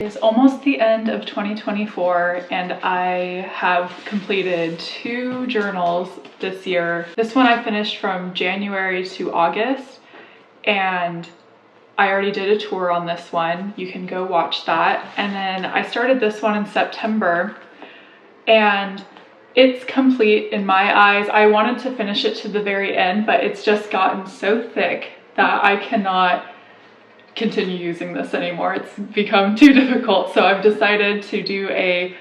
It's almost the end of 2024 and I have completed 2 journals this year. This one I finished from January to August and I already did a tour on this one. You can go watch that. And then I started this one in September and it's complete in my eyes. I wanted to finish it to the very end, but it's just gotten so thick that I cannot continue using this anymore. It's become too difficult. So I've decided to do a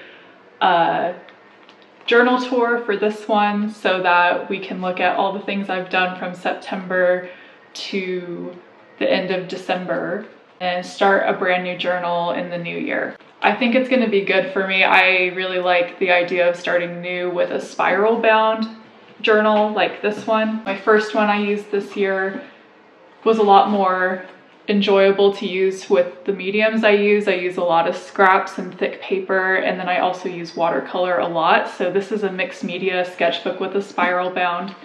journal tour for this one so that we can look at all the things I've done from September to the end of December and start a brand new journal in the new year. I think it's going to be good for me. I really like the idea of starting new with a spiral bound journal like this one. My first one I used this year was a lot more enjoyable to use with the mediums I use. I use a lot of scraps and thick paper, and then I also use watercolor a lot. So this is a mixed media sketchbook with a spiral bound.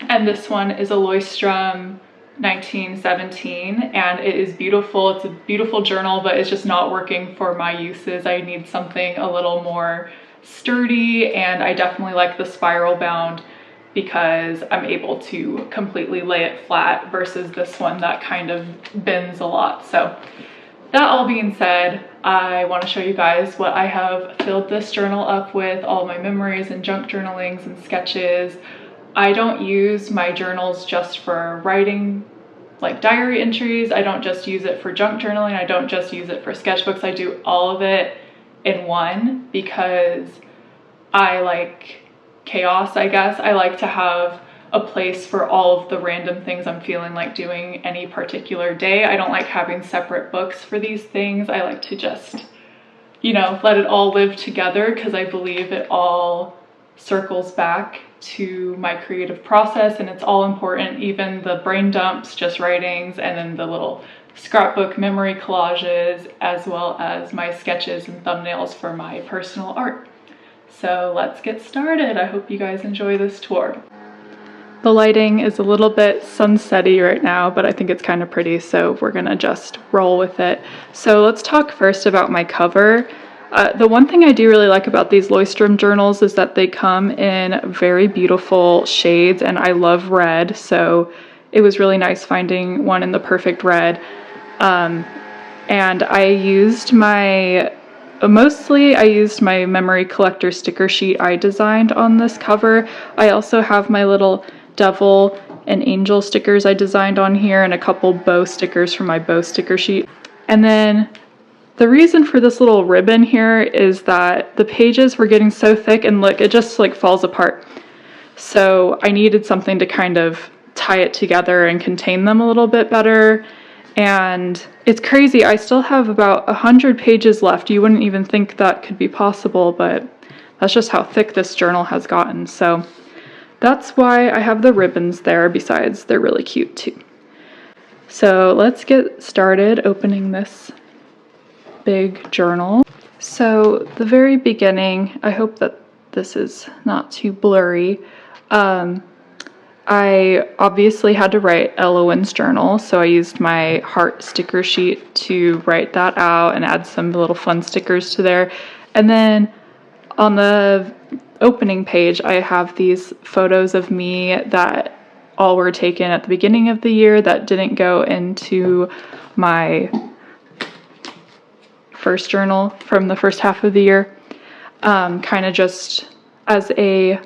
And this one is a Leuchtturm 1917, and it is beautiful. It's a beautiful journal, but it's just not working for my uses. I need something a little more sturdy, and I definitely like the spiral bound because I'm able to completely lay it flat versus this one that kind of bends a lot. So that all being said, I want to show you guys what I have filled this journal up with, all my memories and junk journalings and sketches. I don't use my journals just for writing like diary entries. I don't just use it for junk journaling. I don't just use it for sketchbooks. I do all of it in one because I like chaos, I guess. I like to have a place for all of the random things I'm feeling like doing any particular day. I don't like having separate books for these things. I like to just, you know, let it all live together because I believe it all circles back to my creative process and it's all important, even the brain dumps, just writings, and then the little scrapbook memory collages, as well as my sketches and thumbnails for my personal art. So let's get started. I hope you guys enjoy this tour. The lighting is a little bit sunsetty right now, but I think it's kind of pretty, so we're gonna just roll with it. So let's talk first about my cover. The one thing I do really like about these Leuchtturm journals is that they come in very beautiful shades, and I love red, so it was really nice finding one in the perfect red. And I used my memory collector sticker sheet I designed on this cover. I also have my little devil and angel stickers I designed on here and a couple bow stickers from my bow sticker sheet. And then the reason for this little ribbon here is that the pages were getting so thick and look, it just like falls apart. So I needed something to kind of tie it together and contain them a little bit better. And it's crazy, I still have about 100 pages left. You wouldn't even think that could be possible, but that's just how thick this journal has gotten. So that's why I have the ribbons there, besides they're really cute too. So let's get started opening this big journal. So the very beginning, I hope that this is not too blurry. I obviously had to write Elowen's journal, so I used my heart sticker sheet to write that out and add some little fun stickers to there. And then on the opening page, I have these photos of me that all were taken at the beginning of the year that didn't go into my first journal from the first half of the year, kind of just as a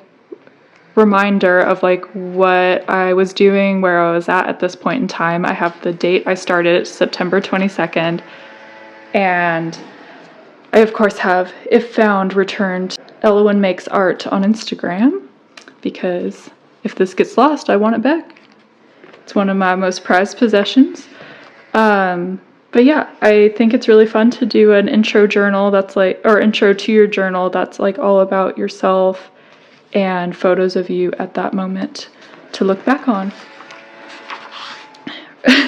reminder of like what I was doing, where I was at this point in time. I have the date I started, September 22nd, and I of course have if found returned Elowen Makes Art on Instagram, because if this gets lost, I want it back. It's one of my most prized possessions. But yeah, I think it's really fun to do an intro journal that's like, or intro to your journal that's like all about yourself and photos of you at that moment to look back on.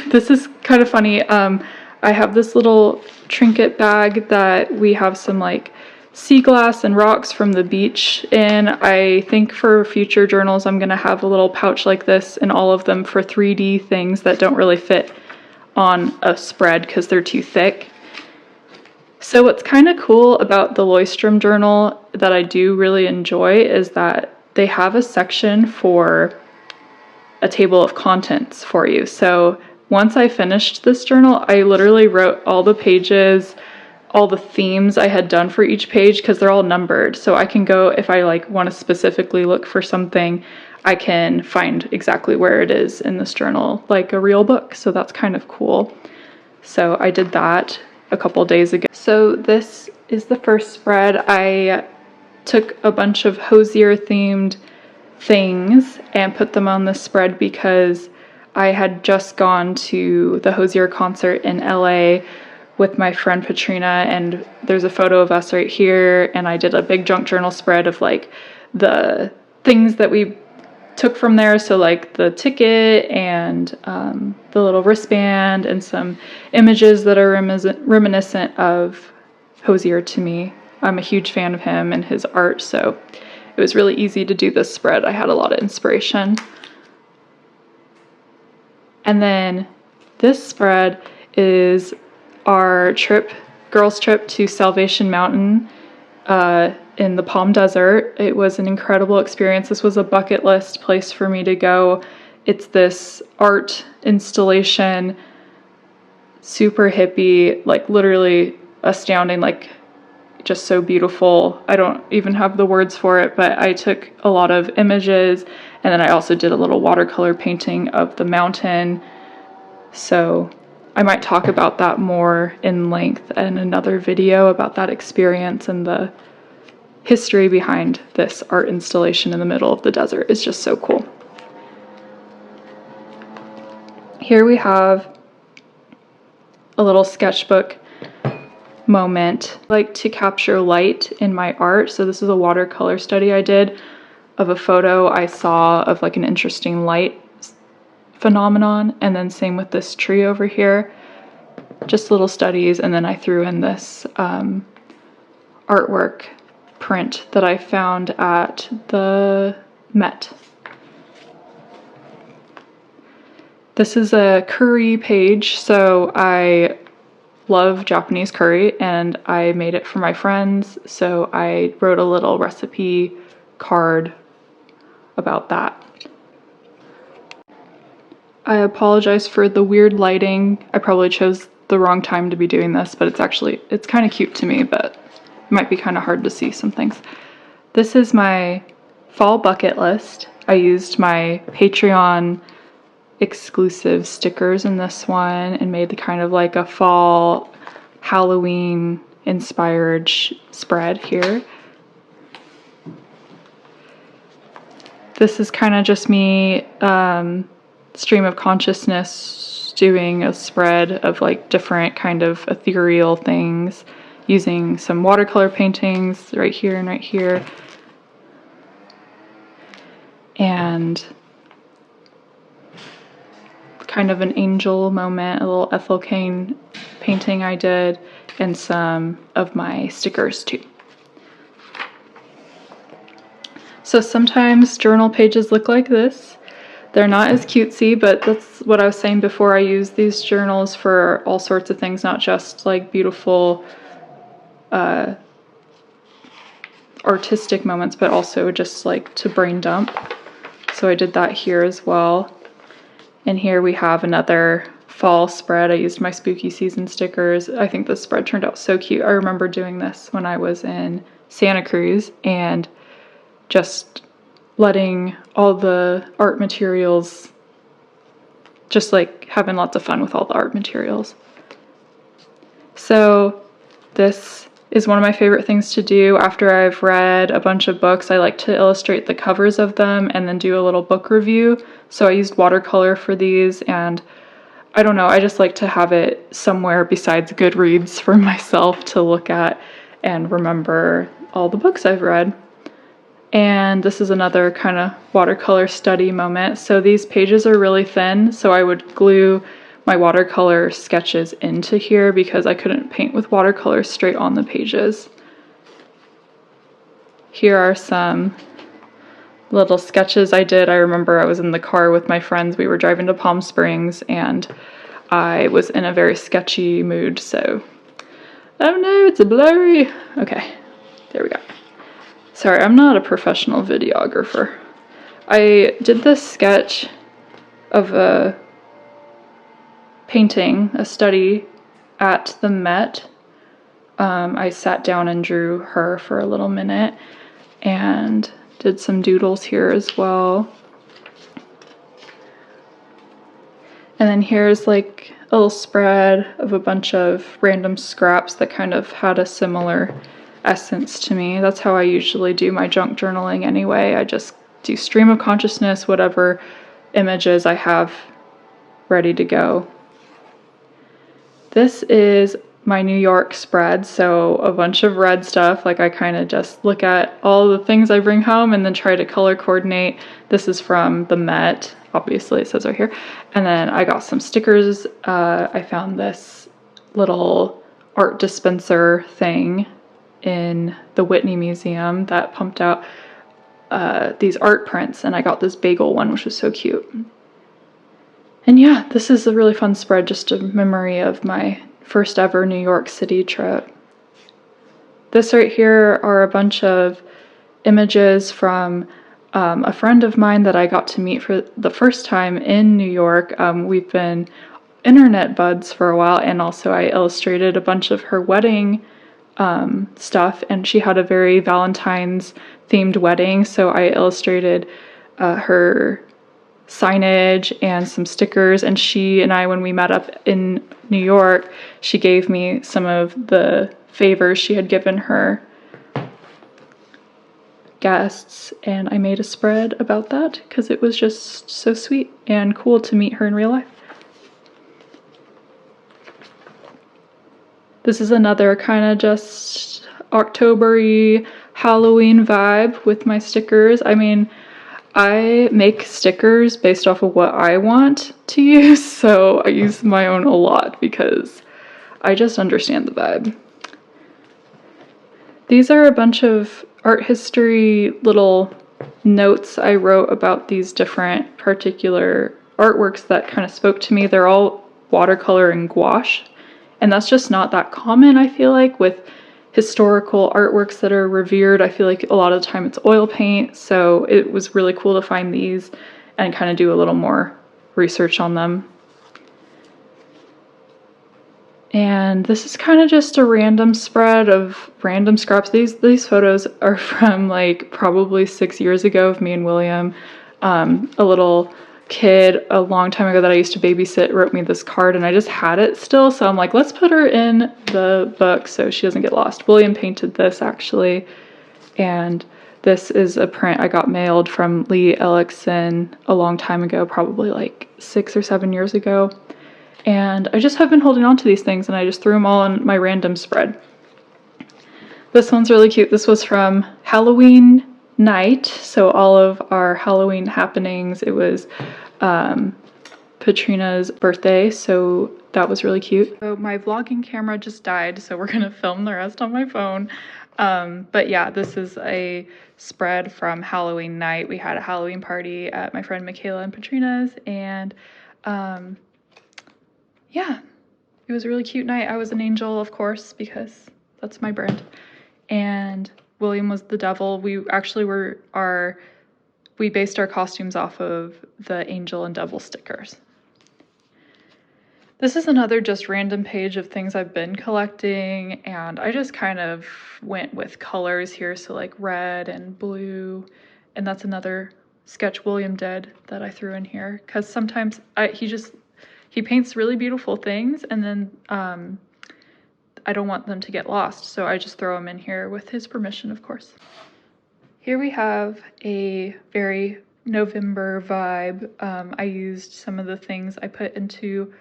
This is kind of funny. I have this little trinket bag that we have some like sea glass and rocks from the beach in. I think for future journals I'm gonna have a little pouch like this in all of them for 3D things that don't really fit on a spread because they're too thick. So what's kind of cool about the Leuchtturm journal that I do really enjoy is that they have a section for a table of contents for you. So once I finished this journal, I literally wrote all the pages, all the themes I had done for each page, because they're all numbered. So I can go, if I like want to specifically look for something, I can find exactly where it is in this journal, like a real book. So that's kind of cool. So I did that a couple days ago. So this is the first spread. I took a bunch of Hozier themed things and put them on this spread because I had just gone to the Hozier concert in LA with my friend Patrina, and there's a photo of us right here, and I did a big junk journal spread of like the things that we took from there, so like the ticket and the little wristband and some images that are reminiscent of Hozier to me. I'm a huge fan of him and his art, so it was really easy to do this spread. I had a lot of inspiration. And then this spread is our trip, girls' trip to Salvation Mountain in the Palm Desert. It was an incredible experience. This was a bucket list place for me to go. It's this art installation, super hippie, like literally astounding, like just so beautiful. I don't even have the words for it, but I took a lot of images, and then I also did a little watercolor painting of the mountain. So I might talk about that more in length in another video about that experience, and the history behind this art installation in the middle of the desert is just so cool. Here we have a little sketchbook moment. I like to capture light in my art, so this is a watercolor study I did of a photo I saw of like an interesting light phenomenon, and then same with this tree over here, just little studies. And then I threw in this artwork print that I found at the Met. This is a curry page, so I love Japanese curry and I made it for my friends, so I wrote a little recipe card about that. I apologize for the weird lighting. I probably chose the wrong time to be doing this, but it's kind of cute to me, but it might be kind of hard to see some things. This is my fall bucket list. I used my Patreon exclusive stickers in this one and made the kind of like a fall Halloween inspired spread here. This is kind of just me stream of consciousness doing a spread of like different kind of ethereal things using some watercolor paintings right here and right here, and kind of an angel moment, a little Ethel Cain painting I did, and some of my stickers too. So sometimes journal pages look like this. They're not as cutesy, but that's what I was saying before. I use these journals for all sorts of things, not just like beautiful artistic moments, but also just like to brain dump. So I did that here as well. And here we have another fall spread. I used my spooky season stickers. I think this spread turned out so cute. I remember doing this when I was in Santa Cruz and just letting all the art materials, just like having lots of fun with all the art materials. So this is one of my favorite things to do after I've read a bunch of books. I like to illustrate the covers of them and then do a little book review. So I used watercolor for these, and I don't know, I just like to have it somewhere besides Goodreads for myself to look at and remember all the books I've read. And this is another kind of watercolor study moment. So these pages are really thin, so I would glue my watercolor sketches into here because I couldn't paint with watercolor straight on the pages. Here are some little sketches I did. I remember I was in the car with my friends. We were driving to Palm Springs and I was in a very sketchy mood, so Oh no, it's a blurry. Okay, there we go. Sorry, I'm not a professional videographer. I did this sketch of a painting, a study at the Met. I sat down and drew her for a little minute and did some doodles here as well. And then here's like a little spread of a bunch of random scraps that kind of had a similar essence to me. That's how I usually do my junk journaling anyway. I just do stream of consciousness, whatever images I have ready to go. This is my New York spread, so a bunch of red stuff. Like I kind of just look at all the things I bring home and then try to color coordinate. This is from the Met, obviously it says right here. And then I got some stickers. I found this little art dispenser thing in the Whitney Museum that pumped out these art prints, and I got this bagel one, which was so cute. And yeah, this is a really fun spread, just a memory of my first ever New York City trip. This right here are a bunch of images from a friend of mine that I got to meet for the first time in New York. We've been internet buds for a while, and also I illustrated a bunch of her wedding stuff, and she had a very Valentine's themed wedding, so I illustrated her signage and some stickers, and she and I, when we met up in New York, she gave me some of the favors she had given her guests, and I made a spread about that because it was just so sweet and cool to meet her in real life. This is another kind of just October-y Halloween vibe with my stickers. I mean, I make stickers based off of what I want to use, so I use my own a lot because I just understand the vibe. These are a bunch of art history little notes I wrote about these different particular artworks that kind of spoke to me. They're all watercolor and gouache, and that's just not that common, I feel like, with historical artworks that are revered. I feel like a lot of the time it's oil paint, so it was really cool to find these and kind of do a little more research on them. And this is kind of just a random spread of random scraps. These photos are from like probably 6 years ago of me and William. A little kid a long time ago that I used to babysit wrote me this card, and I just had it still, so I'm like, let's put her in the book so she doesn't get lost. William painted this actually, and this is a print I got mailed from Lee Ellickson a long time ago, probably like 6 or 7 years ago, and I just have been holding on to these things, and I just threw them all in my random spread. This one's really cute. This was from Halloween night, so all of our Halloween happenings. It was Patrina's birthday, so that was really cute. So my vlogging camera just died, so we're gonna film the rest on my phone. But yeah, this is a spread from Halloween night. We had a Halloween party at my friend Michaela and Patrina's, and yeah, it was a really cute night. I was an angel, of course, because that's my brand, and William was the devil. We actually we based our costumes off of the angel and devil stickers. This is another just random page of things I've been collecting, and I just kind of went with colors here, so like red and blue, and that's another sketch William did that I threw in here, because sometimes he paints really beautiful things, and then I don't want them to get lost, so I just throw them in here with his permission, of course. Here we have a very November vibe. I used some of the things I put into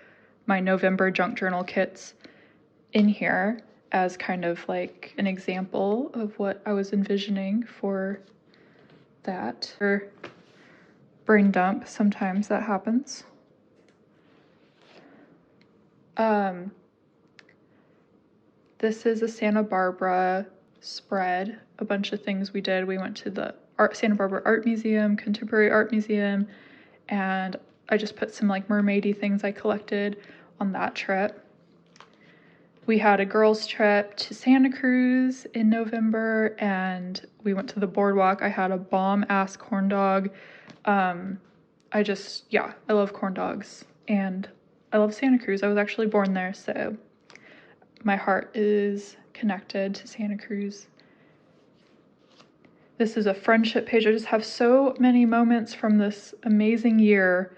my November junk journal kits in here as kind of like an example of what I was envisioning for that. Or brain dump, sometimes that happens. This is a Santa Barbara spread, a bunch of things we did. We went to the Santa Barbara Art Museum, Contemporary Art Museum, and I just put some like mermaidy things I collected on that trip. We had a girls' trip to Santa Cruz in November, and we went to the boardwalk. I had a bomb-ass corn dog. I love corn dogs, and I love Santa Cruz. I was actually born there, so my heart is connected to Santa Cruz. This is a friendship page. I just have so many moments from this amazing year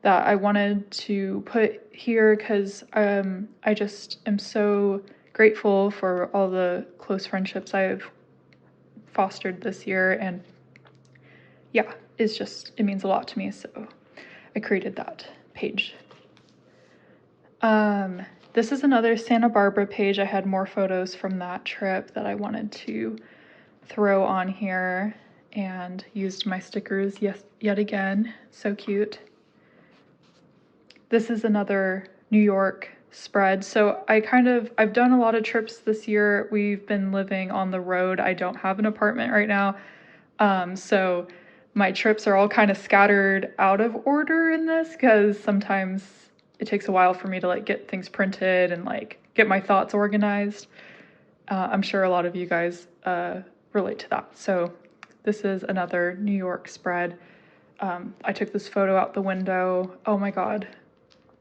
that I wanted to put here because I just am so grateful for all the close friendships I've fostered this year, and yeah, it means a lot to me, so I created that page. This is another Santa Barbara page. I had more photos from that trip that I wanted to throw on here, and used my stickers yet again. So cute. This is another New York spread. So I've done a lot of trips this year. We've been living on the road. I don't have an apartment right now. So my trips are all kind of scattered out of order in this, because sometimes it takes a while for me to like get things printed and like get my thoughts organized. I'm sure a lot of you guys relate to that. So this is another New York spread. I took this photo out the window. Oh my God.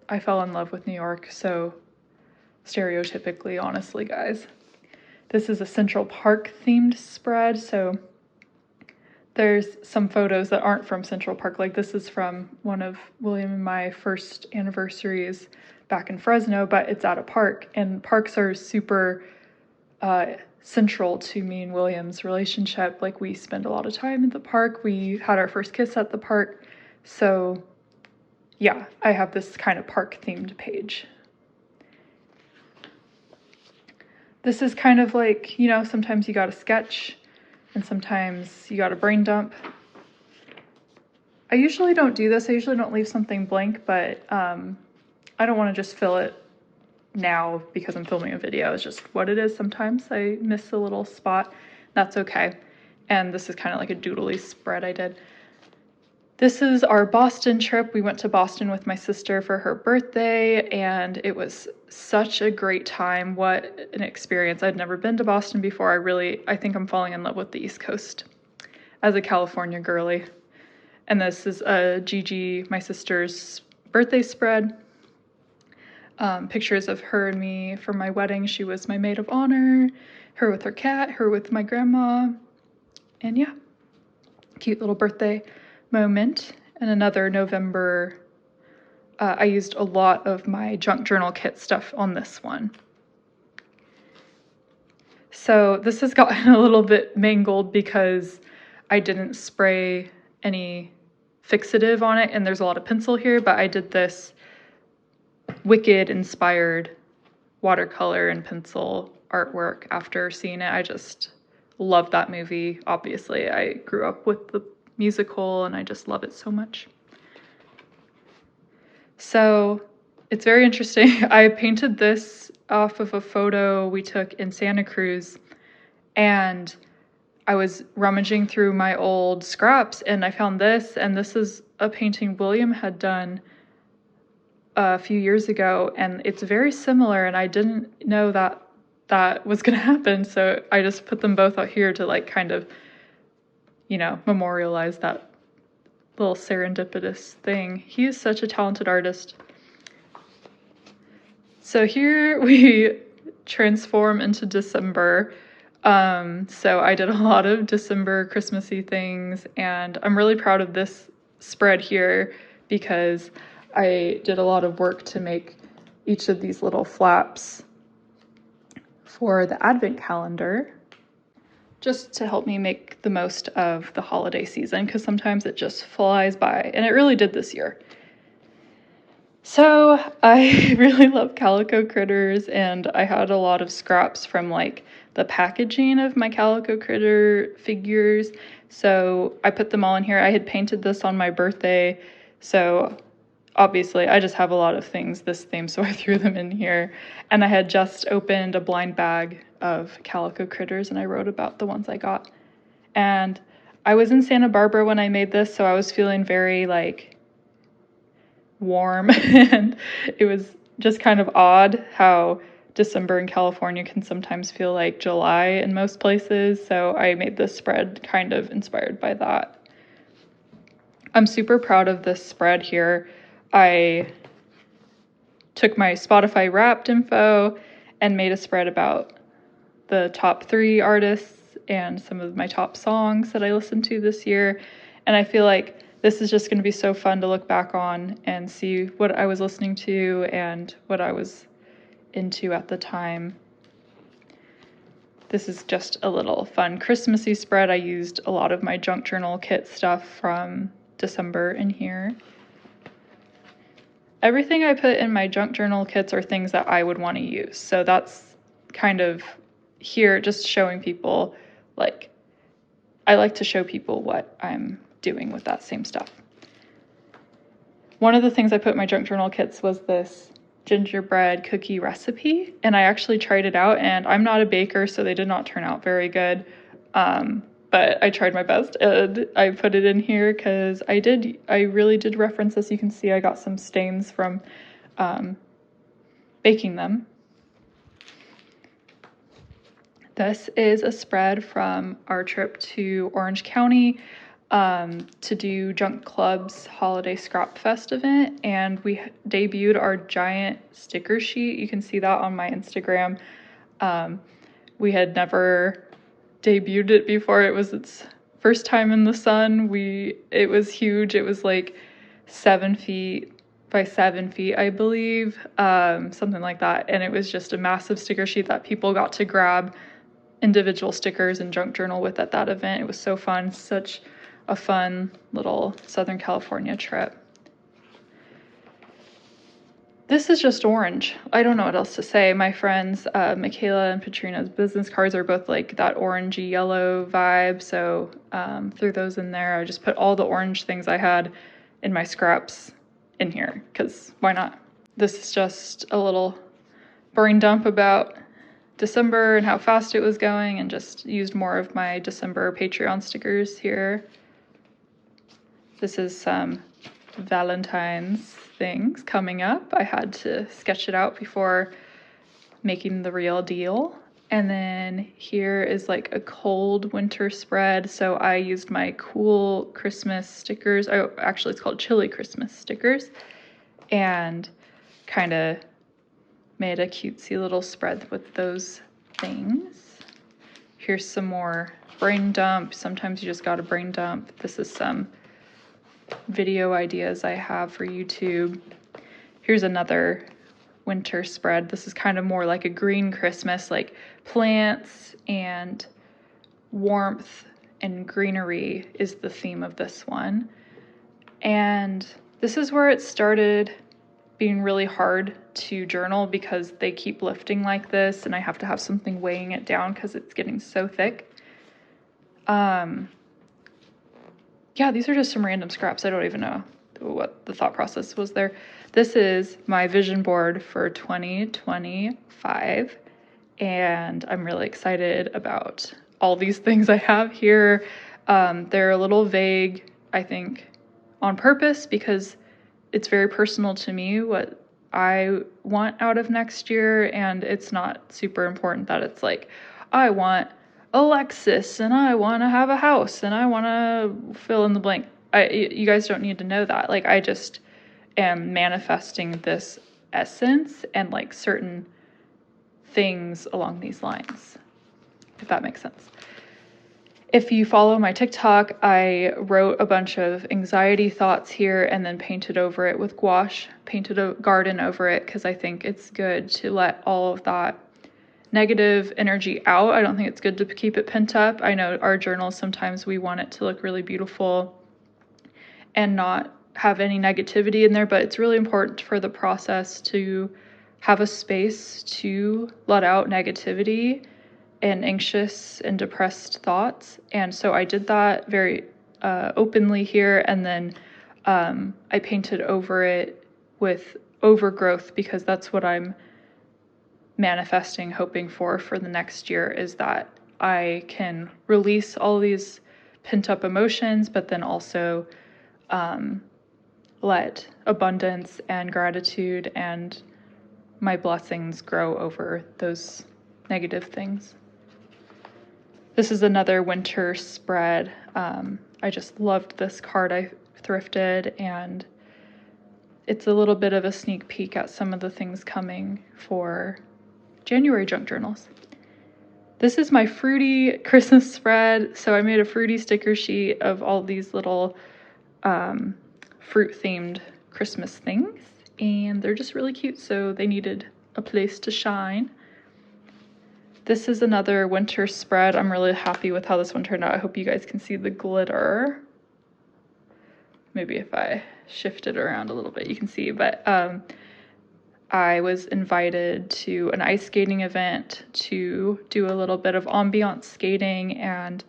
I fell in love with New York so stereotypically, honestly, guys. This is a Central Park themed spread. So there's some photos that aren't from Central Park. Like this is from one of William and my first anniversaries back in Fresno, but it's at a park, and parks are super central to me and William's relationship. Like we spend a lot of time at the park. We had our first kiss at the park. So yeah, I have this kind of park themed page. This is kind of like, you know, sometimes you got to sketch and sometimes you got to brain dump. I usually don't do this. I usually don't leave something blank, but I don't want to just fill it now because I'm filming a video. It's just what it is. Sometimes I miss a little spot. That's okay. And this is kind of like a doodly spread I did. This is our Boston trip. We went to Boston with my sister for her birthday, and it was such a great time. What an experience. I'd never been to Boston before. I think I'm falling in love with the East Coast as a California girly. And this is Gigi, my sister's birthday spread. Pictures of her and me from my wedding. She was my maid of honor, her with her cat, her with my grandma, and yeah, cute little birthday moment. And another November, I used a lot of my junk journal kit stuff on this one. So this has gotten a little bit mangled because I didn't spray any fixative on it, and there's a lot of pencil here, but I did this Wicked inspired watercolor and pencil artwork after seeing it. I just love that movie. Obviously, I grew up with the musical and I just love it so much. So it's very interesting. I painted this off of a photo we took in Santa Cruz, and I was rummaging through my old scraps and I found this, and this is a painting William had done a few years ago, and it's very similar, and I didn't know that was going to happen, so I just put them both out here to like kind of, you know, memorialize that little serendipitous thing. He is such a talented artist. So here we transform into December. So I did a lot of December Christmassy things, and I'm really proud of this spread here because I did a lot of work to make each of these little flaps for the advent calendar, just to help me make the most of the holiday season, because sometimes it just flies by, and it really did this year. So I really love Calico Critters, and I had a lot of scraps from like the packaging of my Calico Critter figures, so I put them all in here. I had painted this on my birthday, so obviously I just have a lot of things this theme, so I threw them in here. And I had just opened a blind bag of Calico Critters, and I wrote about the ones I got. And I was in Santa Barbara when I made this, so I was feeling very like warm, and it was just kind of odd how December in California can sometimes feel like July in most places, so I made this spread kind of inspired by that. I'm super proud of this spread here. I took my Spotify Wrapped info and made a spread about the top 3 artists and some of my top songs that I listened to this year. And I feel like this is just going to be so fun to look back on and see what I was listening to and what I was into at the time. This is just a little fun Christmassy spread. I used a lot of my junk journal kit stuff from December in here. Everything I put in my junk journal kits are things that I would want to use. So that's kind of here just showing people, like, I like to show people what I'm doing with that same stuff. One of the things I put in my junk journal kits was this gingerbread cookie recipe, and I actually tried it out, and I'm not a baker, so they did not turn out very good. But I tried my best, and I put it in here because I really did reference this. You can see I got some stains from baking them. This is a spread from our trip to Orange County to do Junk Club's Holiday Scrap Fest event, and we debuted our giant sticker sheet. You can see that on my Instagram. We had never debuted it before. It was its first time in the sun. It was huge. It was like 7 feet by 7 feet, I believe, something like that. And it was just a massive sticker sheet that people got to grab individual stickers and junk journal with at that event. It was so fun. Such a fun little Southern California trip. This is just orange. I don't know what else to say. My friends, Michaela and Patrina's business cards are both like that orangey yellow vibe. So threw those in there. I just put all the orange things I had in my scraps in here because why not? This is just a little brain dump about December and how fast it was going, and just used more of my December Patreon stickers here. This is some Valentine's things coming up. I had to sketch it out before making the real deal. And then here is like a cold winter spread. So I used my cool Christmas stickers. Oh, actually it's called chilly Christmas stickers, and kind of made a cutesy little spread with those things. Here's some more brain dump. Sometimes you just got to brain dump. This is some video ideas I have for YouTube. Here's another winter spread. This is kind of more like a green Christmas, like plants and warmth and greenery is the theme of this one. And this is where it started being really hard to journal because they keep lifting like this and I have to have something weighing it down because it's getting so thick. Yeah, these are just some random scraps. I don't even know what the thought process was there. This is my vision board for 2025, and I'm really excited about all these things I have here. They're a little vague, I think, on purpose because it's very personal to me what I want out of next year, and it's not super important that it's like, I want a Lexus and I want to have a house and I want to fill in the blank. You guys don't need to know that. Like, I just am manifesting this essence and like certain things along these lines, if that makes sense. If you follow my TikTok, I wrote a bunch of anxiety thoughts here and then painted over it with gouache, painted a garden over it because I think it's good to let all of that negative energy out. I don't think it's good to keep it pent up. I know our journals, sometimes we want it to look really beautiful and not have any negativity in there, but it's really important for the process to have a space to let out negativity and anxious and depressed thoughts. And so I did that very openly here, and then I painted over it with overgrowth because that's what I'm manifesting, hoping for the next year, is that I can release all these pent up emotions, but then also let abundance and gratitude and my blessings grow over those negative things. This is another winter spread. I just loved this card I thrifted, and it's a little bit of a sneak peek at some of the things coming for January junk journals. This is my fruity Christmas spread. So I made a fruity sticker sheet of all these little fruit themed Christmas things, and they're just really cute, so they needed a place to shine. This is another winter spread. I'm really happy with how this one turned out. I hope you guys can see the glitter. Maybe if I shift it around a little bit, you can see, but I was invited to an ice skating event to do a little bit of ambiance skating, and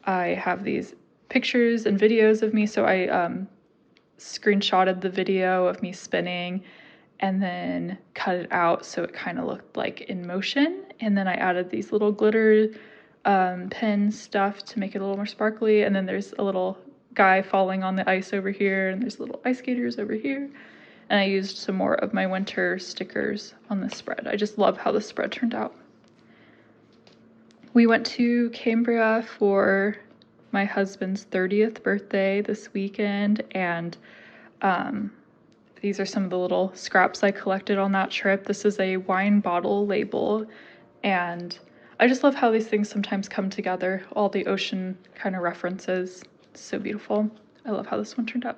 I have these pictures and videos of me. So I screenshotted the video of me spinning and then cut it out so it kind of looked like in motion. And then I added these little glitter pin stuff to make it a little more sparkly. And then there's a little guy falling on the ice over here, and there's little ice skaters over here. And I used some more of my winter stickers on this spread. I just love how the spread turned out. We went to Cambria for my husband's 30th birthday this weekend, and these are some of the little scraps I collected on that trip. This is a wine bottle label, and I just love how these things sometimes come together. All the ocean kind of references. It's so beautiful. I love how this one turned out.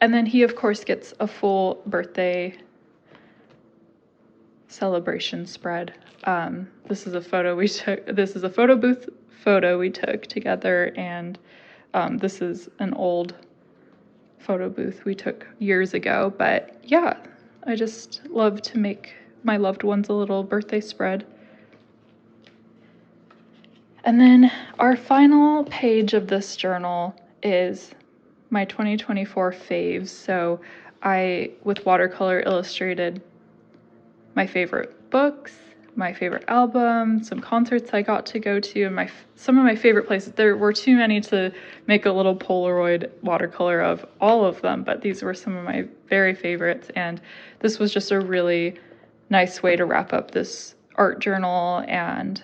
And then he, of course, gets a full birthday celebration spread. This is a photo we took. This is a photo booth photo we took together, and this is an old photo booth we took years ago. But yeah, I just love to make my loved ones a little birthday spread. And then our final page of this journal is my 2024 faves. So I, with watercolor, illustrated my favorite books, my favorite album, some concerts I got to go to, and some of my favorite places. There were too many to make a little Polaroid watercolor of all of them, but these were some of my very favorites, and this was just a really nice way to wrap up this art journal and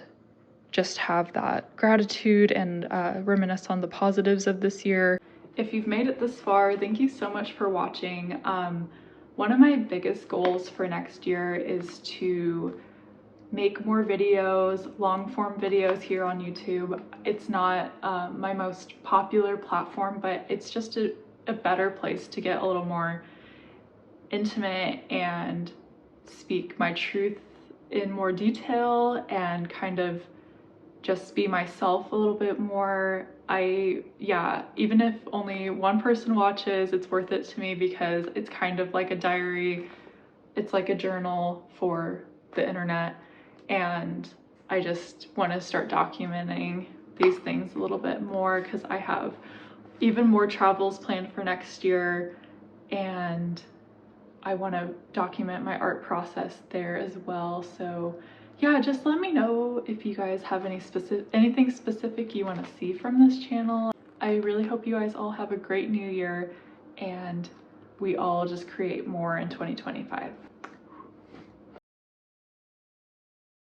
just have that gratitude and reminisce on the positives of this year. If you've made it this far, thank you so much for watching. One of my biggest goals for next year is to make more videos, long form videos here on YouTube. It's not my most popular platform, but it's just a better place to get a little more intimate and speak my truth in more detail and kind of just be myself a little bit more. Even if only one person watches, it's worth it to me because it's kind of like a diary. It's like a journal for the internet, and I just want to start documenting these things a little bit more because I have even more travels planned for next year, and I want to document my art process there as well. So yeah, just let me know if you guys have anything specific you want to see from this channel. I really hope you guys all have a great new year, and we all just create more in 2025.